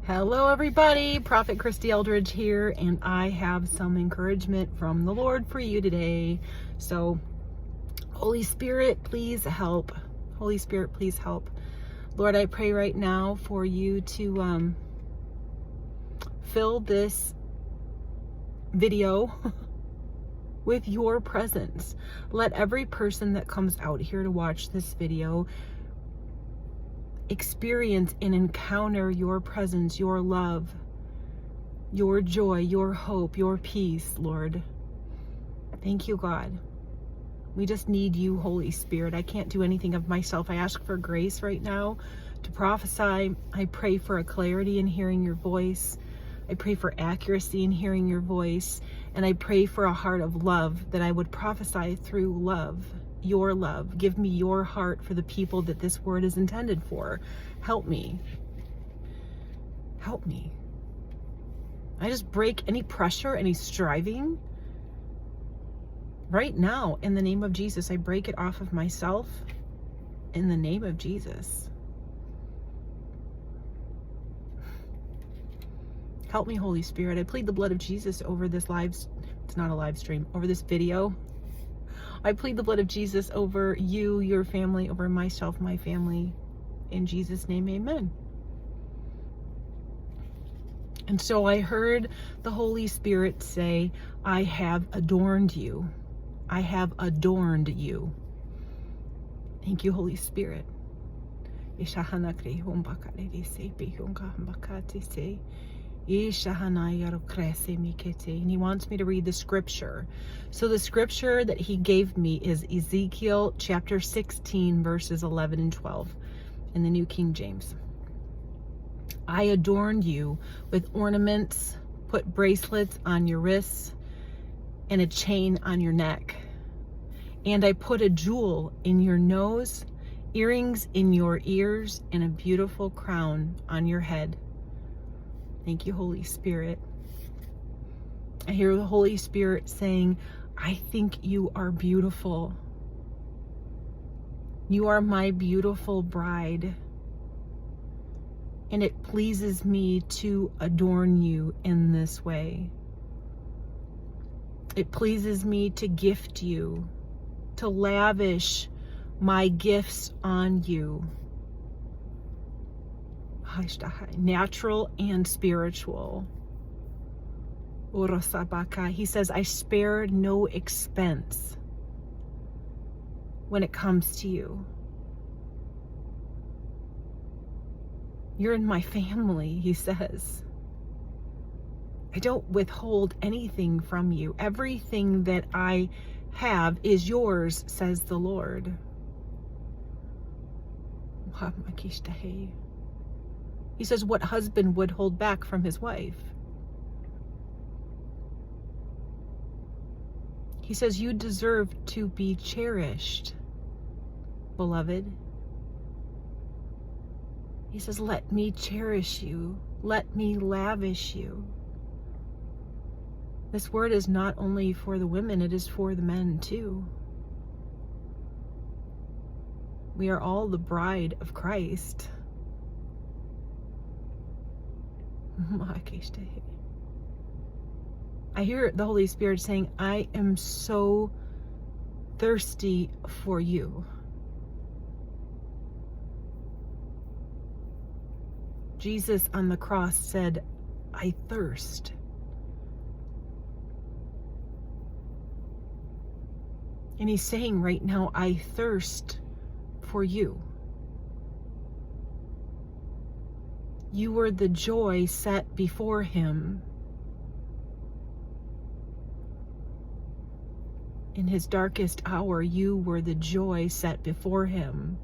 Hello everybody, Prophet Kristy Eldridge here, and I have some encouragement from the Lord for you today. So, Holy Spirit, please help. Holy Spirit, please help. Lord, I pray right now for you to fill this video with your presence. Let every person that comes out here to watch this video experience and encounter your presence, your love, your joy, your hope, your peace, Lord. Thank you, God. We just need you, Holy Spirit. I can't do anything of myself. I ask for grace right now to prophesy. I pray for a clarity in hearing your voice. I pray for accuracy in hearing your voice. And I pray for a heart of love, that I would prophesy through love. Your love. Give me your heart for the people that this word is intended for. Help me. Help me. I just break any pressure, any striving. Right now, in the name of Jesus, I break it off of myself. In the name of Jesus. Help me, Holy Spirit. I plead the blood of Jesus over this it's not a live stream, over this video. I plead the blood of Jesus over you, your family, over myself, my family. In Jesus' name, amen. And so I heard the Holy Spirit say, I have adorned you. I have adorned you. Thank you, Holy Spirit. And he wants me to read the scripture. So the scripture that he gave me is Ezekiel chapter 16 verses 11 and 12 in the New King James. I adorned you with ornaments, put bracelets on your wrists and a chain on your neck. And I put a jewel in your nose, earrings in your ears, and a beautiful crown on your head. Thank you, Holy Spirit. I hear the Holy Spirit saying, I think you are beautiful. You are my beautiful bride. And it pleases me to adorn you in this way. It pleases me to gift you, to lavish my gifts on you. Natural and spiritual. He says, I spare no expense when it comes to you. You're in my family, he says. I don't withhold anything from you. Everything that I have is yours, says the Lord. He says, what husband would hold back from his wife? He says, you deserve to be cherished, beloved. He says, let me cherish you. Let me lavish you. This word is not only for the women, it is for the men too. We are all the bride of Christ. I hear the Holy Spirit saying, I am so thirsty for you. Jesus on the cross said, I thirst. And he's saying right now, I thirst for you. You were the joy set before him. In his darkest hour, you were the joy set before him.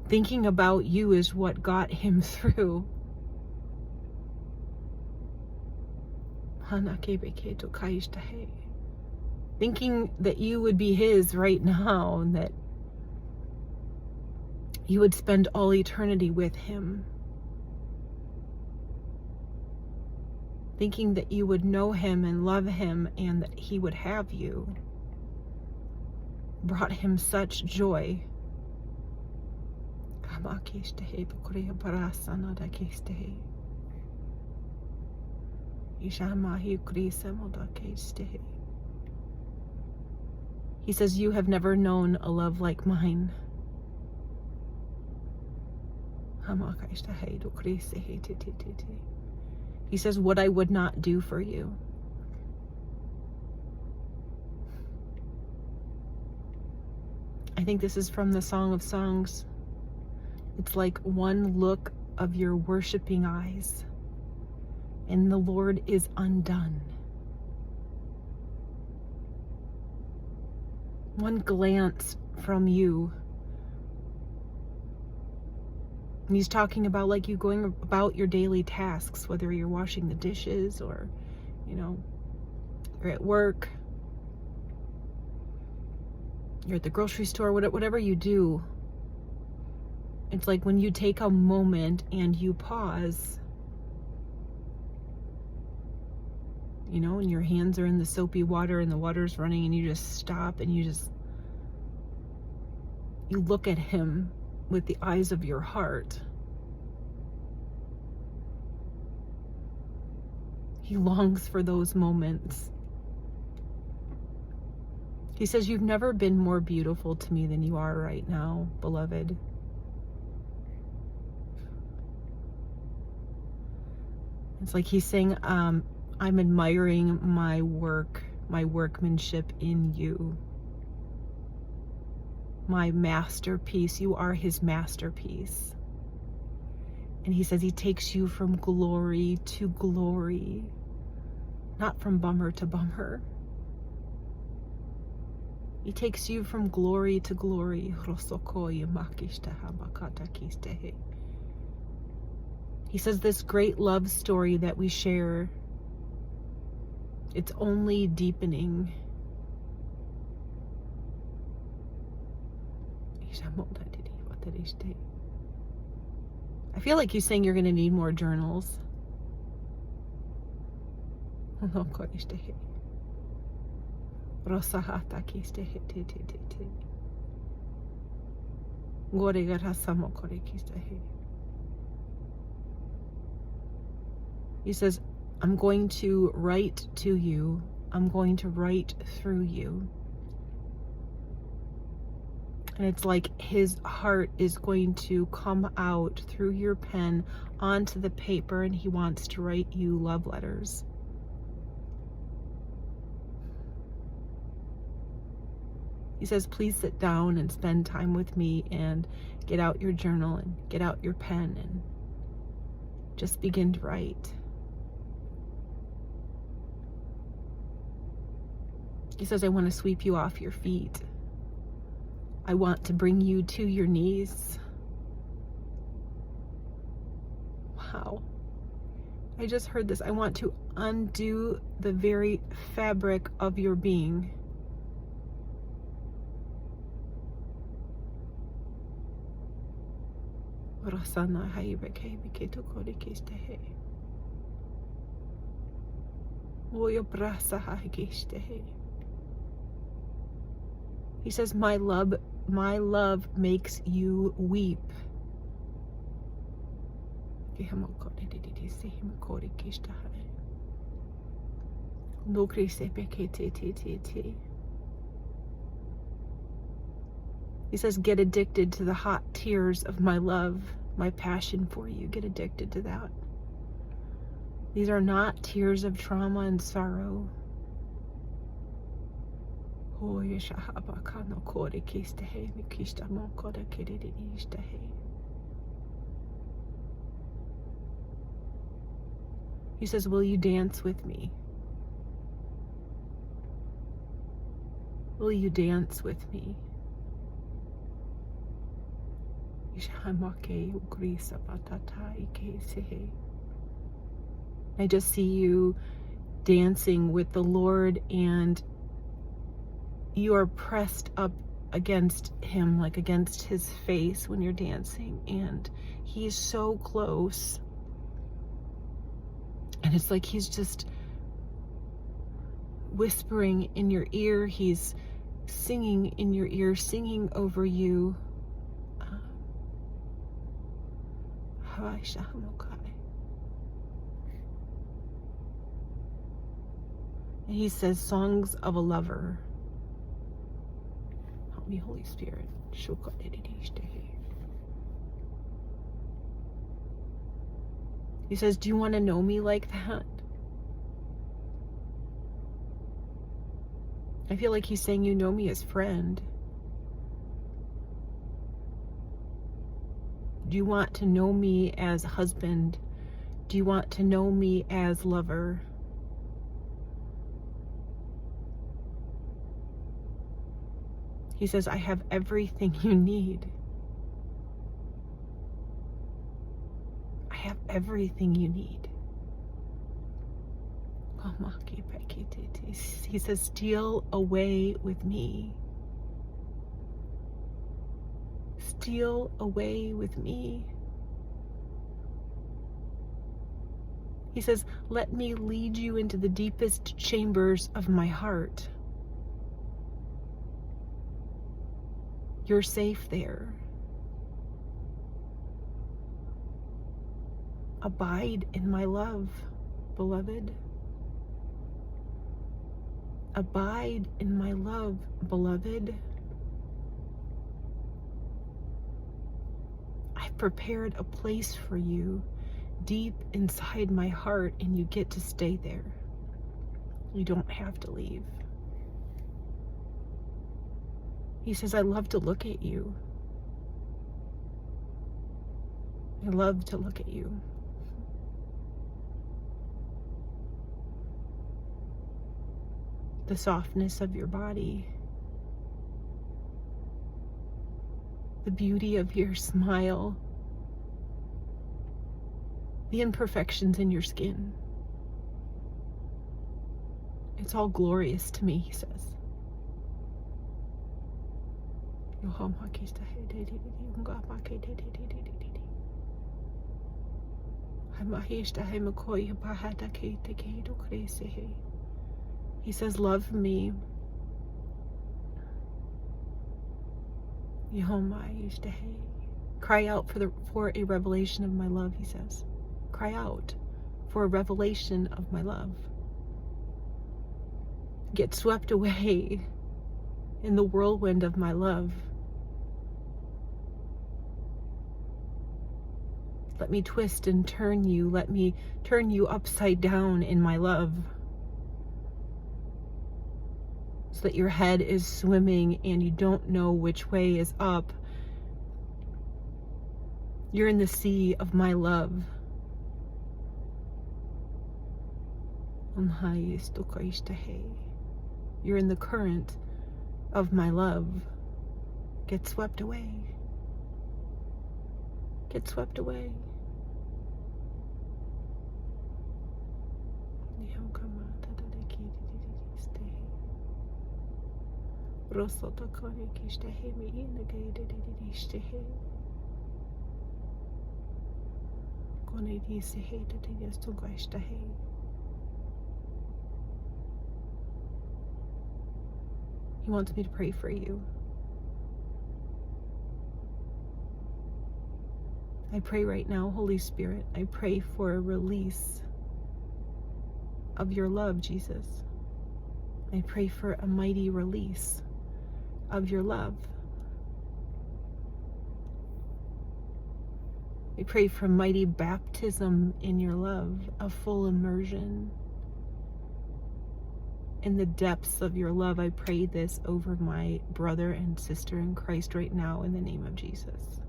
Thinking about you is what got him through. Thinking that you would be his right now, and that you would spend all eternity with him. Thinking that you would know him and love him and that he would have you, brought him such joy. He says, you have never known a love like mine. He says, what I would not do for you. I think this is from the Song of Songs. It's like one look of your worshiping eyes, and the Lord is undone. One glance from you. And he's talking about like you going about your daily tasks, whether you're washing the dishes or, you're at work, you're at the grocery store, whatever you do. It's like when you take a moment and you pause, and your hands are in the soapy water and the water's running, and you just stop and you look at him with the eyes of your heart. He longs for those moments. He says, you've never been more beautiful to me than you are right now, beloved. It's like he's saying, I'm admiring my work, my workmanship in you. My masterpiece. You are his masterpiece. And he says he takes you from glory to glory, not from bummer to bummer. He takes you from glory to glory. He says this great love story that we share, it's only deepening. I feel like he's saying you're going to need more journals. He says, I'm going to write to you. I'm going to write through you. And it's like his heart is going to come out through your pen onto the paper, and he wants to write you love letters. He says, please sit down and spend time with me and get out your journal and get out your pen and just begin to write. He says, I want to sweep you off your feet. I want to bring you to your knees. Wow. I just heard this. I want to undo the very fabric of your being. He says, my love makes you weep. He says, get addicted to the hot tears of my love, my passion for you. Get addicted to that. These are not tears of trauma and sorrow. He says, will you dance with me? Will you dance with me? I just see you dancing with the Lord, and you are pressed up against him, like against his face when you're dancing, and he's so close. And it's like he's just whispering in your ear. He's singing in your ear, singing over you. And he says, songs of a lover. Help me, Holy Spirit. He says, do you want to know me like that? I feel like he's saying, you know me as friend. Do you want to know me as husband? Do you want to know me as lover? He says, I have everything you need. I have everything you need. He says, steal away with me. Steal away with me. He says, let me lead you into the deepest chambers of my heart. You're safe there. Abide in my love, beloved. Abide in my love, beloved. I've prepared a place for you deep inside my heart, and you get to stay there. You don't have to leave. He says, I love to look at you. I love to look at you. The softness of your body. The beauty of your smile. The imperfections in your skin. It's all glorious to me, he says. He says, love me. Cry out for a revelation of my love, he says. Cry out for a revelation of my love. Get swept away in the whirlwind of my love. Let me twist and turn you. Let me turn you upside down in my love. So that your head is swimming and you don't know which way is up. You're in the sea of my love. You're in the current of my love. Get swept away. Get swept away. He wants me to pray for you. I pray right now, Holy Spirit, I pray for a release of your love, Jesus. I pray for a mighty release of your love. I pray for mighty baptism in your love, a full immersion in the depths of your love. I pray this over my brother and sister in Christ right now in the name of Jesus.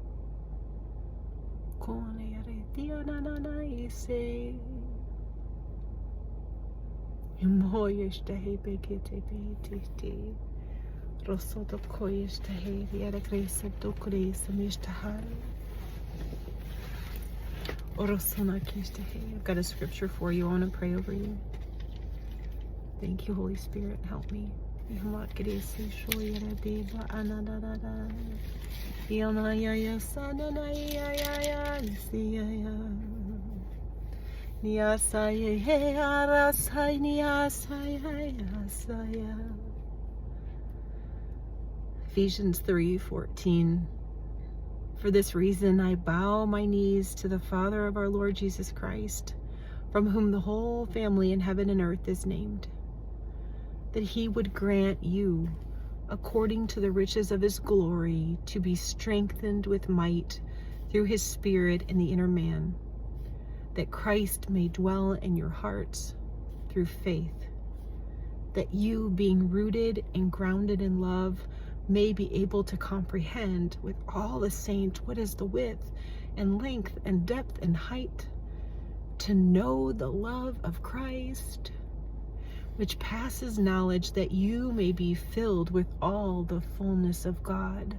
I've got a scripture for you. I want to pray over you. Thank you, Holy Spirit. Help me. Ephesians 3:14. For this reason, I bow my knees to the Father of our Lord Jesus Christ, from whom the whole family in heaven and earth is named, that he would grant you, according to the riches of his glory, to be strengthened with might through his Spirit in the inner man, that Christ may dwell in your hearts through faith, that you, being rooted and grounded in love, may be able to comprehend with all the saints what is the width and length and depth and height, to know the love of Christ, which passes knowledge, that you may be filled with all the fullness of God.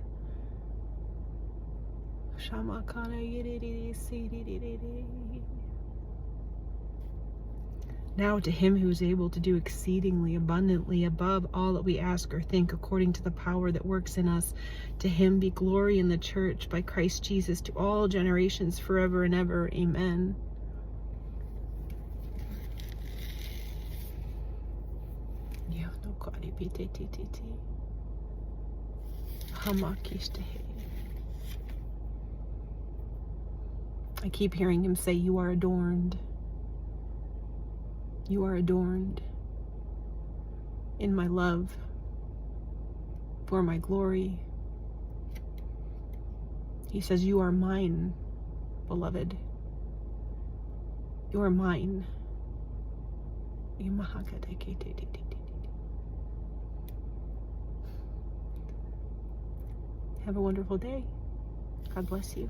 Now to him who is able to do exceedingly abundantly above all that we ask or think, according to the power that works in us, to him be glory in the church by Christ Jesus to all generations forever and ever. Amen. I keep hearing him say, you are adorned. You are adorned in my love, for my glory. He says, you are mine, beloved. You are mine. Have a wonderful day. God bless you.